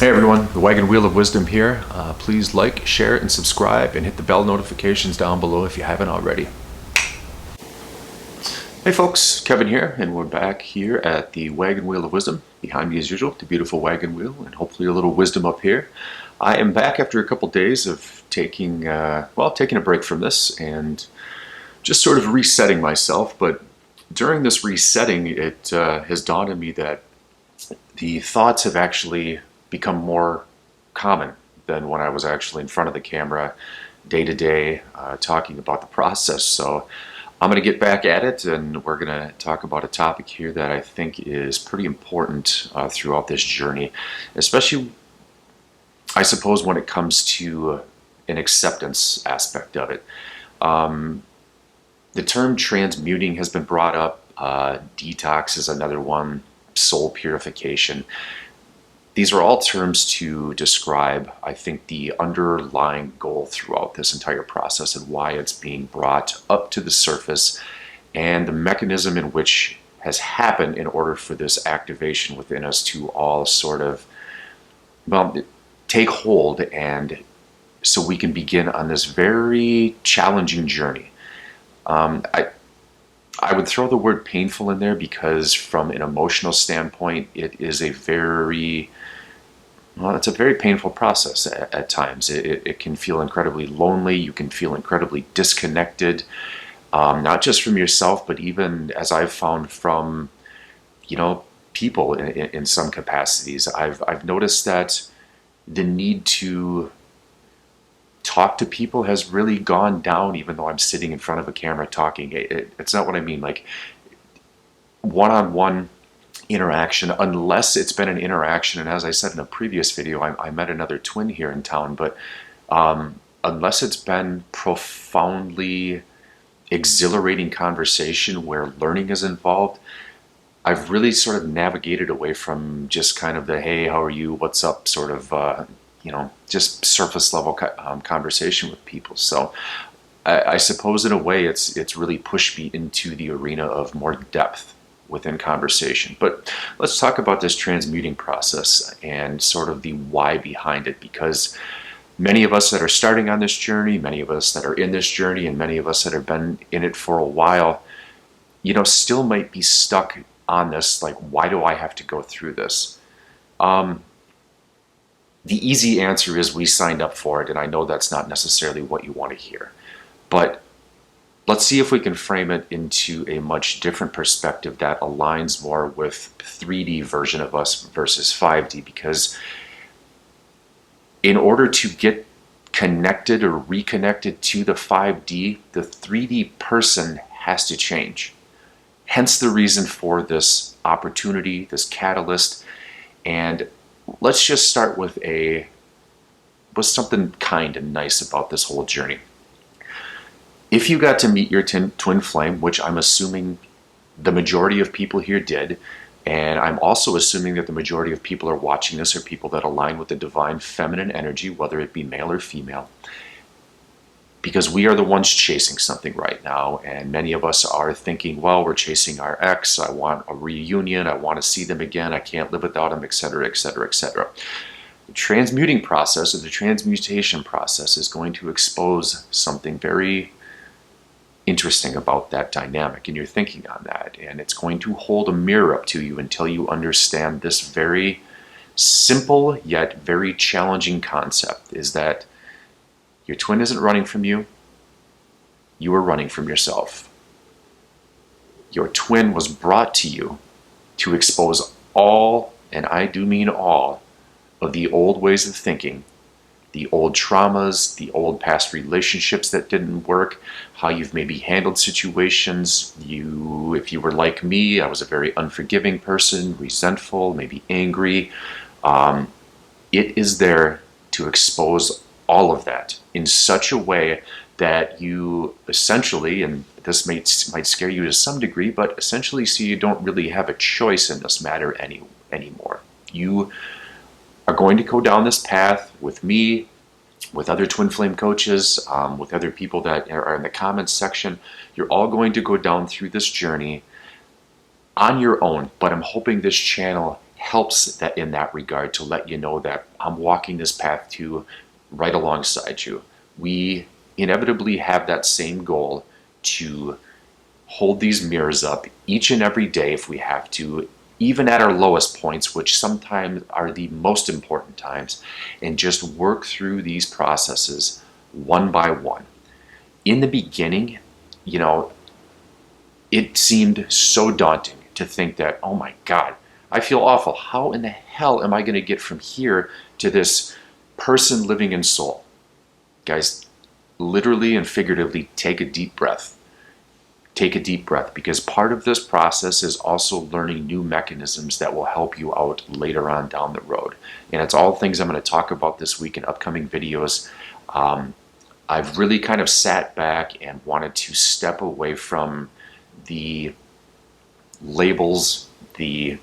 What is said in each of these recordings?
Hey everyone, the Wagon Wheel of Wisdom here. Please like, share, and subscribe, and hit the bell notifications down below if you haven't already. Hey folks, Kevin here, and we're back here at the Wagon Wheel of Wisdom. Behind me as usual, the beautiful wagon wheel, and hopefully a little wisdom up here. I am back after a couple days of taking a break from this and just sort of resetting myself. But during this resetting, it has dawned on me that the thoughts have actually become more common than when I was actually in front of the camera day to day talking about the process. So I'm going to get back at it, and we're going to talk about a topic here that I think is pretty important throughout this journey, especially, I suppose, when it comes to an acceptance aspect of it. The term transmuting has been brought up. Detox is another one. Soul purification. These are all terms to describe, I think, the underlying goal throughout this entire process and why it's being brought up to the surface, and the mechanism in which has happened in order for this activation within us to all sort of, take hold, and so we can begin on this very challenging journey. I would throw the word painful in there because from an emotional standpoint, it is it's a very painful process at times. It can feel incredibly lonely. You can feel incredibly disconnected, not just from yourself, but even, as I've found, from, people in some capacities. I've noticed that the need to talk to people has really gone down, even though I'm sitting in front of a camera talking. It's not what I mean. Like, one-on-one interaction, unless it's been an interaction, and as I said in a previous video, I met another twin here in town, but unless it's been profoundly exhilarating conversation where learning is involved, I've really sort of navigated away from just kind of the, hey, how are you, what's up, sort of just surface level conversation with people. So I suppose in a way it's really pushed me into the arena of more depth within conversation. But let's talk about this transmuting process and sort of the why behind it, because many of us that are starting on this journey, many of us that are in this journey, and many of us that have been in it for a while, still might be stuck on this, like, why do I have to go through this? The easy answer is we signed up for it, and I know that's not necessarily what you want to hear. But let's see if we can frame it into a much different perspective that aligns more with 3D version of us versus 5D, because in order to get connected or reconnected to the 5D, the 3D person has to change. Hence the reason for this opportunity, this catalyst. And let's just start with something kind and nice about this whole journey. If you got to meet your twin flame, which I'm assuming the majority of people here did, and I'm also assuming that the majority of people are watching this are people that align with the divine feminine energy, whether it be male or female, because we are the ones chasing something right now, and many of us are thinking, well, we're chasing our ex, I want a reunion, I want to see them again, I can't live without them, etc., etc., etc. The transmuting process, or the transmutation process, is going to expose something very interesting about that dynamic, and you're thinking on that, and it's going to hold a mirror up to you until you understand this very simple yet very challenging concept, is that your twin isn't running from you. You are running from yourself. Your twin was brought to you to expose all, and I do mean all, of the old ways of thinking, the old traumas, the old past relationships that didn't work, how you've maybe handled situations. If you were like me, I was a very unforgiving person, resentful, maybe angry. It is there to expose all of that in such a way that you essentially, and this might scare you to some degree, but essentially, so you don't really have a choice in this matter anymore. You are going to go down this path with me, with other twin flame coaches, with other people that are in the comments section. You're all going to go down through this journey on your own, but I'm hoping this channel helps that in that regard to let you know that I'm walking this path too, right alongside you. We inevitably have that same goal to hold these mirrors up each and every day if we have to, even at our lowest points, which sometimes are the most important times, and just work through these processes one by one. In the beginning, you know, it seemed so daunting to think that, oh my God, I feel awful. How in the hell am I going to get from here to this person living in soul? Guys, literally and figuratively, take a deep breath. Take a deep breath, because part of this process is also learning new mechanisms that will help you out later on down the road. And it's all things I'm going to talk about this week in upcoming videos. I've really kind of sat back and wanted to step away from the labels, the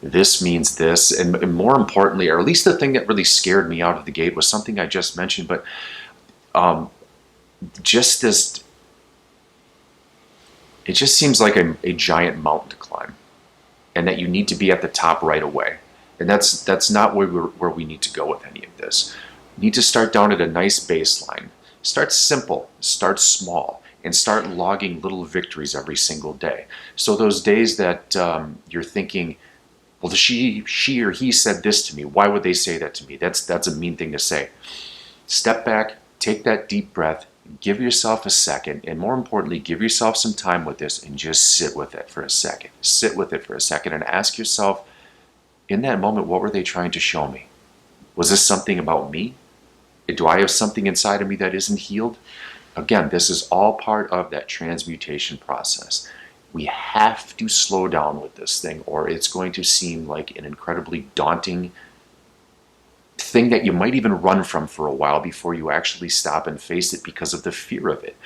this means this, and more importantly, or at least the thing that really scared me out of the gate was something I just mentioned, but just this, it just seems like a giant mountain to climb, and that you need to be at the top right away. And that's not where we need to go with any of this. You need to start down at a nice baseline. Start simple, start small, and start logging little victories every single day. So those days that you're thinking, well, she or he said this to me, why would they say that to me? That's a mean thing to say. Step back, take that deep breath, give yourself a second, and more importantly, give yourself some time with this and just sit with it for a second. Sit with it for a second and ask yourself, in that moment, what were they trying to show me? Was this something about me? Do I have something inside of me that isn't healed? Again, this is all part of that transmutation process. We have to slow down with this thing, or it's going to seem like an incredibly daunting thing that you might even run from for a while before you actually stop and face it because of the fear of it.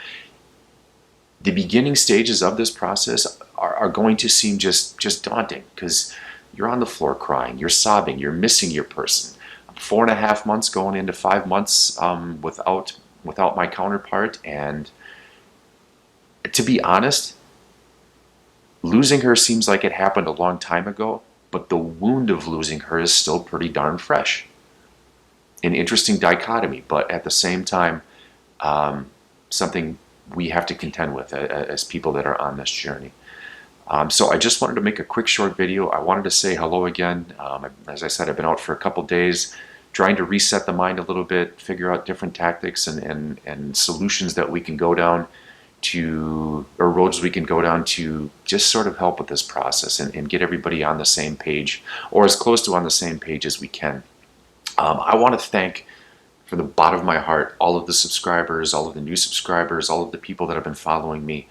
The beginning stages of this process are going to seem just daunting, because you're on the floor crying, you're sobbing, you're missing your person. 4.5 months going into 5 months without my counterpart, and to be honest, losing her seems like it happened a long time ago, but the wound of losing her is still pretty darn fresh. An interesting dichotomy, but at the same time, something we have to contend with as people that are on this journey. So I just wanted to make a quick short video. I wanted to say hello again. As I said, I've been out for a couple days trying to reset the mind a little bit, figure out different tactics and solutions that we can go down to, or roads we can go down to just sort of help with this process and get everybody on the same page, or as close to on the same page as we can. I want to thank, from the bottom of my heart, all of the subscribers, all of the new subscribers, all of the people that have been following me.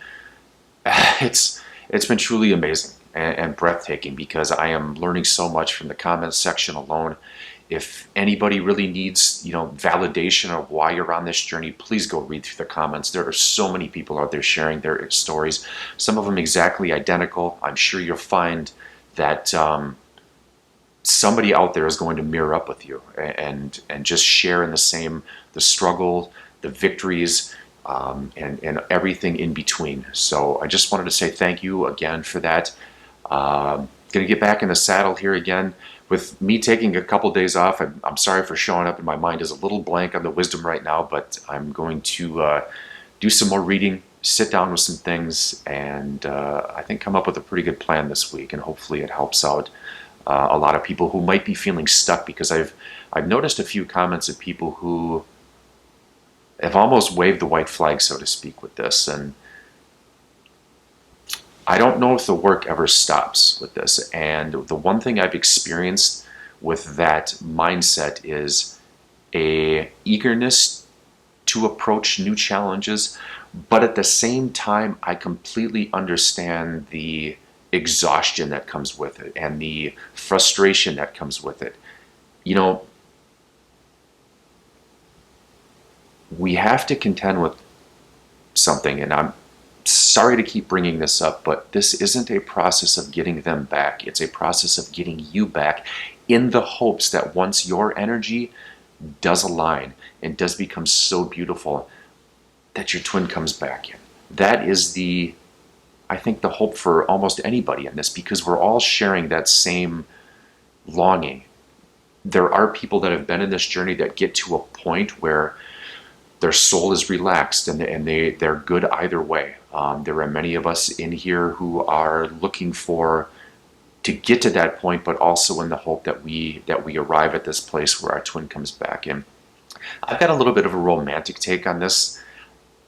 It's been truly amazing and breathtaking, because I am learning so much from the comments section alone. If anybody really needs, validation of why you're on this journey, please go read through the comments. There are so many people out there sharing their stories, some of them exactly identical. I'm sure you'll find that somebody out there is going to mirror up with you and just share in the struggle, the victories, and everything in between. So I just wanted to say thank you again for that. Going to get back in the saddle here again. With me taking a couple days off, I'm sorry for showing up, and my mind is a little blank on the wisdom right now, but I'm going to do some more reading, sit down with some things, and I think come up with a pretty good plan this week, and hopefully it helps out a lot of people who might be feeling stuck, because I've noticed a few comments of people who have almost waved the white flag, so to speak, with this, and I don't know if the work ever stops with this. And the one thing I've experienced with that mindset is a eagerness to approach new challenges, but at the same time, I completely understand the exhaustion that comes with it and the frustration that comes with it. We have to contend with something, and I'm sorry to keep bringing this up, but this isn't a process of getting them back. It's a process of getting you back, in the hopes that once your energy does align and does become so beautiful, that your twin comes back in. That is I think the hope for almost anybody in this, because we're all sharing that same longing. There are people that have been in this journey that get to a point where their soul is relaxed and they're good either way. There are many of us in here who are looking for to get to that point, but also in the hope that we arrive at this place where our twin comes back in. I've got a little bit of a romantic take on this.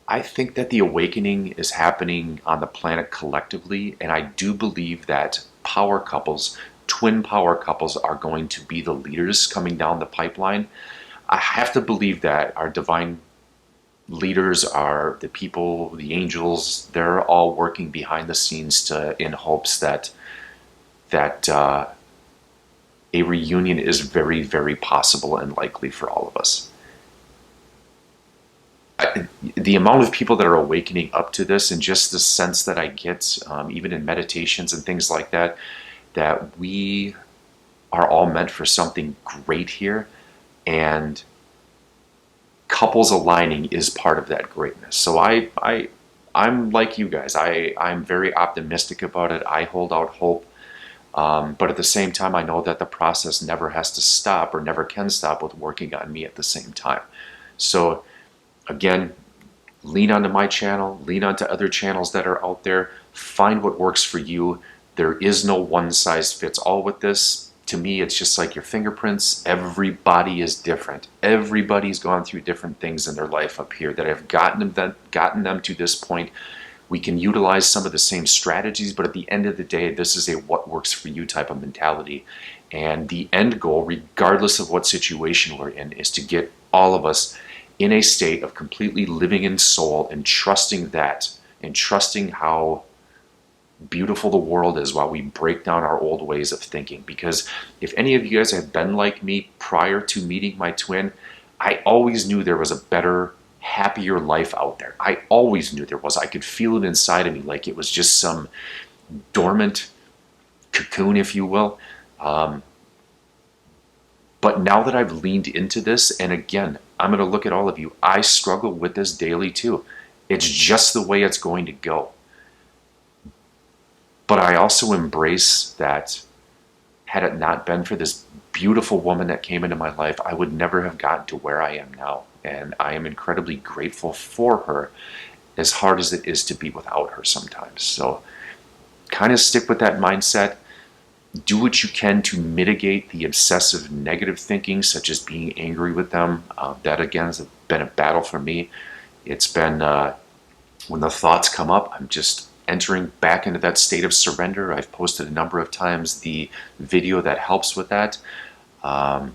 I think that the awakening is happening on the planet collectively, and I do believe that power couples, twin power couples, are going to be the leaders coming down the pipeline. I have to believe that our divine leaders are the people, the angels. They're all working behind the scenes in hopes that a reunion is very, very possible and likely for all of us. The amount of people that are awakening up to this, and just the sense that I get, even in meditations and things like that, that we are all meant for something great here, and couples aligning is part of that greatness. So I'm like you guys. I'm very optimistic about it. I hold out hope. But at the same time, I know that the process never has to stop or never can stop with working on me at the same time. So again, lean onto my channel, lean onto other channels that are out there, find what works for you. There is no one size fits all with this. To me, it's just like your fingerprints. Everybody is different. Everybody's gone through different things in their life up here that have gotten them to this point. We can utilize some of the same strategies, but at the end of the day, this is a what works for you type of mentality. And the end goal, regardless of what situation we're in, is to get all of us in a state of completely living in soul and trusting that, and trusting how beautiful the world is while we break down our old ways of thinking. Because if any of you guys have been like me prior to meeting my twin, I always knew there was a better, happier life out there. I always knew there was. I could feel it inside of me, like it was just some dormant cocoon, if you will. But now that I've leaned into this, and again, I'm going to look at all of you, I struggle with this daily too. It's just the way it's going to go. But I also embrace that had it not been for this beautiful woman that came into my life, I would never have gotten to where I am now. And I am incredibly grateful for her, as hard as it is to be without her sometimes. So kind of stick with that mindset. Do what you can to mitigate the obsessive negative thinking, such as being angry with them. That, again, has been a battle for me. It's been, when the thoughts come up, I'm just entering back into that state of surrender. I've posted a number of times the video that helps with that. And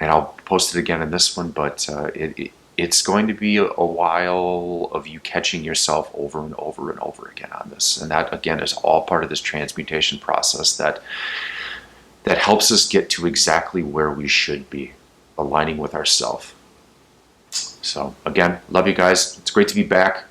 I'll post it again in this one, but it's going to be a while of you catching yourself over and over and over again on this. And that, again, is all part of this transmutation process that helps us get to exactly where we should be, aligning with ourselves. So again, love you guys. It's great to be back.